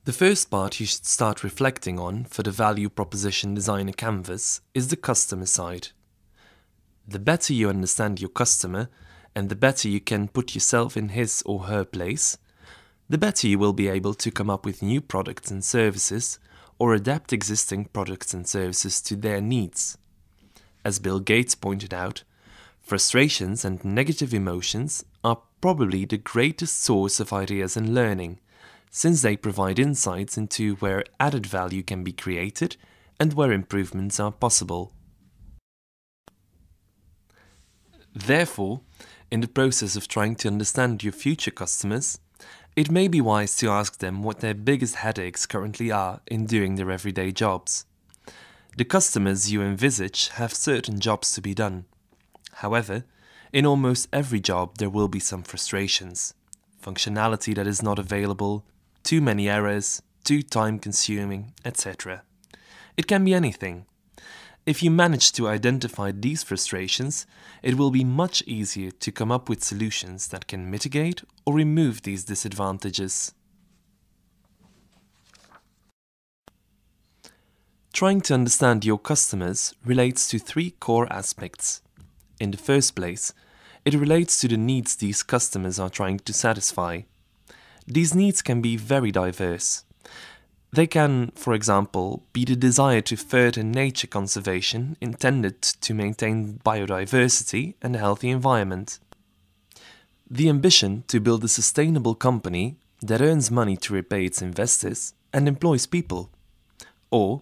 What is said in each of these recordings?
The first part you should start reflecting on for the value proposition designer canvas is the customer side. The better you understand your customer and the better you can put yourself in his or her place, the better you will be able to come up with new products and services or adapt existing products and services to their needs. As Bill Gates pointed out, frustrations and negative emotions are probably the greatest source of ideas and learning, since they provide insights into where added value can be created and where improvements are possible. Therefore, in the process of trying to understand your future customers, it may be wise to ask them what their biggest headaches currently are in doing their everyday jobs. The customers you envisage have certain jobs to be done. However, in almost every job there will be some frustrations. Functionality that is not available, too many errors, too time-consuming, etc. It can be anything. If you manage to identify these frustrations, it will be much easier to come up with solutions that can mitigate or remove these disadvantages. Trying to understand your customers relates to three core aspects. In the first place, it relates to the needs these customers are trying to satisfy. These needs can be very diverse. They can, for example, be the desire to further nature conservation intended to maintain biodiversity and a healthy environment. The ambition to build a sustainable company that earns money to repay its investors and employs people. Or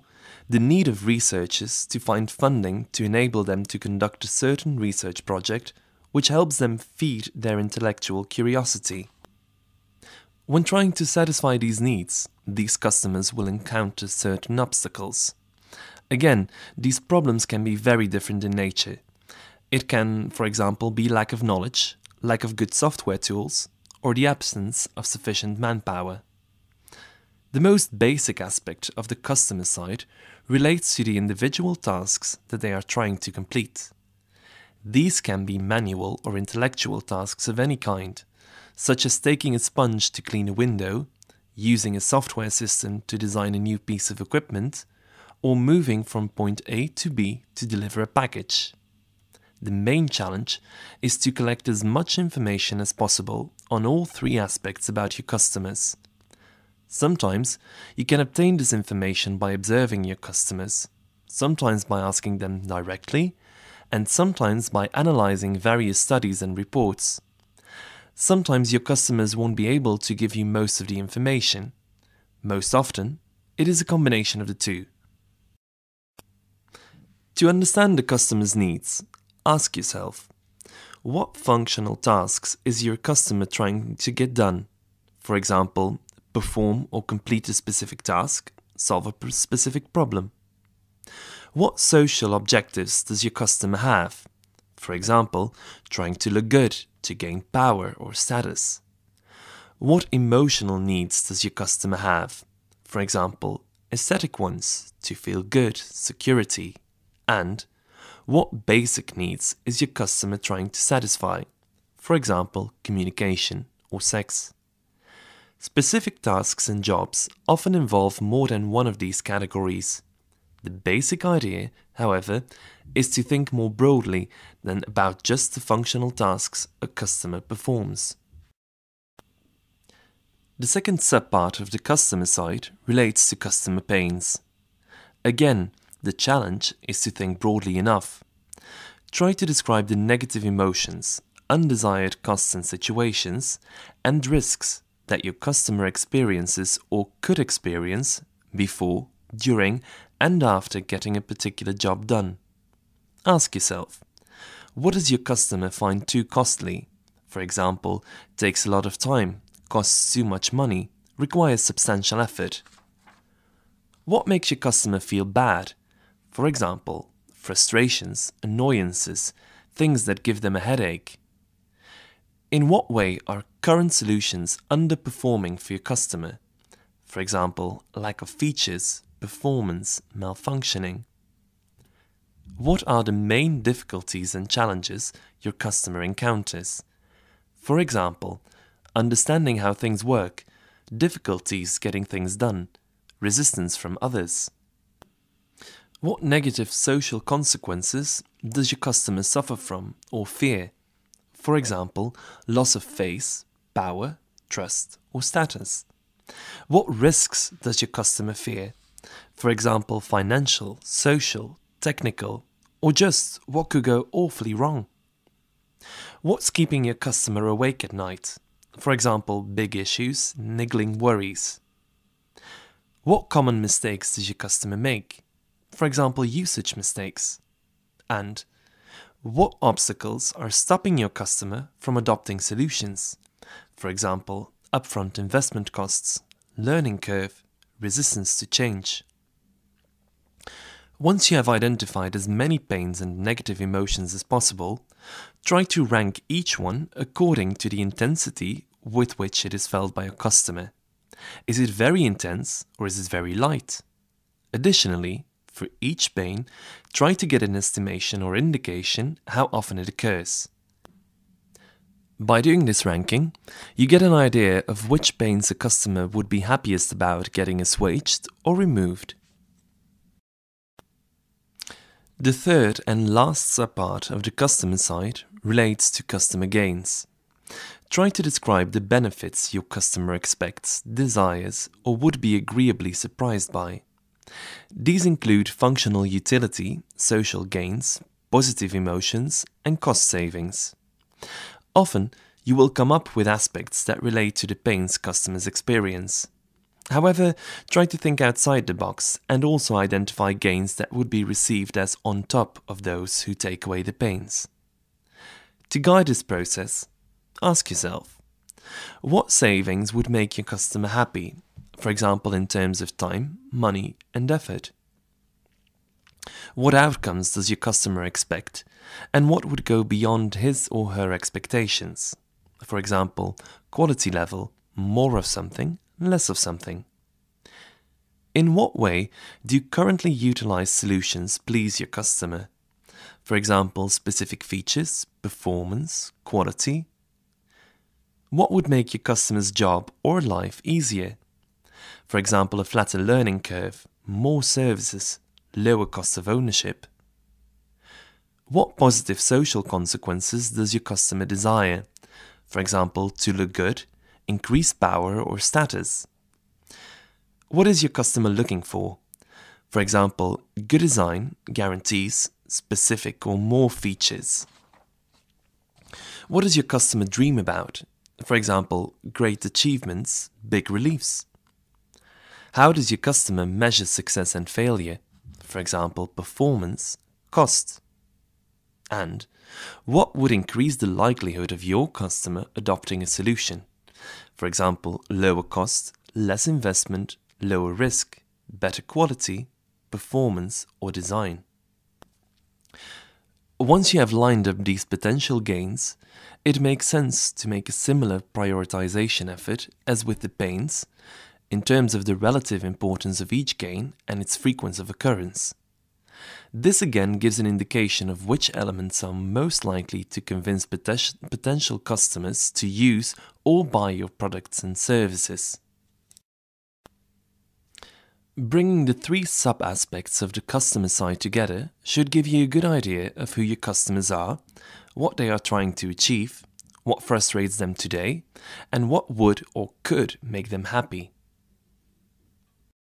the need of researchers to find funding to enable them to conduct a certain research project which helps them feed their intellectual curiosity. When trying to satisfy these needs, these customers will encounter certain obstacles. Again, these problems can be very different in nature. It can, for example, be lack of knowledge, lack of good software tools, or the absence of sufficient manpower. The most basic aspect of the customer side relates to the individual tasks that they are trying to complete. These can be manual or intellectual tasks of any kind, such as taking a sponge to clean a window, using a software system to design a new piece of equipment, or moving from point A to B to deliver a package. The main challenge is to collect as much information as possible on all three aspects about your customers. Sometimes you can obtain this information by observing your customers, sometimes by asking them directly, and sometimes by analyzing various studies and reports. Sometimes your customers won't be able to give you most of the information. Most often, it is a combination of the two. To understand the customer's needs, ask yourself, what functional tasks is your customer trying to get done? For example, perform or complete a specific task, solve a specific problem. What social objectives does your customer have? For example, trying to look good, to gain power or status. What emotional needs does your customer have? For example, aesthetic ones, to feel good, security. And what basic needs is your customer trying to satisfy? For example, communication or sex. Specific tasks and jobs often involve more than one of these categories. The basic idea, however, is to think more broadly than about just the functional tasks a customer performs. The second subpart of the customer side relates to customer pains. Again, the challenge is to think broadly enough. Try to describe the negative emotions, undesired costs and situations, and risks that your customer experiences or could experience before, during, and after getting a particular job done. Ask yourself, what does your customer find too costly? For example, takes a lot of time, costs too much money, requires substantial effort. What makes your customer feel bad? For example, frustrations, annoyances, things that give them a headache. In what way are current solutions underperforming for your customer? For example, lack of features, performance, malfunctioning. What are the main difficulties and challenges your customer encounters? For example, understanding how things work, difficulties getting things done, resistance from others. What negative social consequences does your customer suffer from or fear? For example, loss of face, power, trust, or status. What risks does your customer fear? For example, financial, social, technical, or just what could go awfully wrong? What's keeping your customer awake at night? For example, big issues, niggling worries. What common mistakes does your customer make? For example, usage mistakes. And what obstacles are stopping your customer from adopting solutions? For example, upfront investment costs, learning curve, resistance to change. Once you have identified as many pains and negative emotions as possible, try to rank each one according to the intensity with which it is felt by your customer. Is it very intense or is it very light? Additionally, for each pain, try to get an estimation or indication how often it occurs. By doing this ranking, you get an idea of which pains a customer would be happiest about getting assuaged or removed. The third and last subpart of the customer side relates to customer gains. Try to describe the benefits your customer expects, desires, or would be agreeably surprised by. These include functional utility, social gains, positive emotions, and cost savings. Often, you will come up with aspects that relate to the pains customers experience. However, try to think outside the box and also identify gains that would be received as on top of those who take away the pains. To guide this process, ask yourself, what savings would make your customer happy, for example in terms of time, money, and effort? What outcomes does your customer expect, and what would go beyond his or her expectations? For example, quality level, more of something, less of something. In what way do you currently utilize solutions please your customer? For example, specific features, performance, quality. What would make your customer's job or life easier? For example, a flatter learning curve, more services, lower cost of ownership. What positive social consequences does your customer desire? For example, to look good, increase power or status. What is your customer looking for? For example, good design guarantees specific or more features. What does your customer dream about? For example, great achievements, big reliefs. How does your customer measure success and failure? For example, performance, cost. And what would increase the likelihood of your customer adopting a solution? For example, lower cost, less investment, lower risk, better quality, performance, or design. Once you have lined up these potential gains, it makes sense to make a similar prioritization effort as with the pains, in terms of the relative importance of each gain and its frequency of occurrence. This again gives an indication of which elements are most likely to convince potential customers to use or buy your products and services. Bringing the three sub-aspects of the customer side together should give you a good idea of who your customers are, what they are trying to achieve, what frustrates them today, and what would or could make them happy.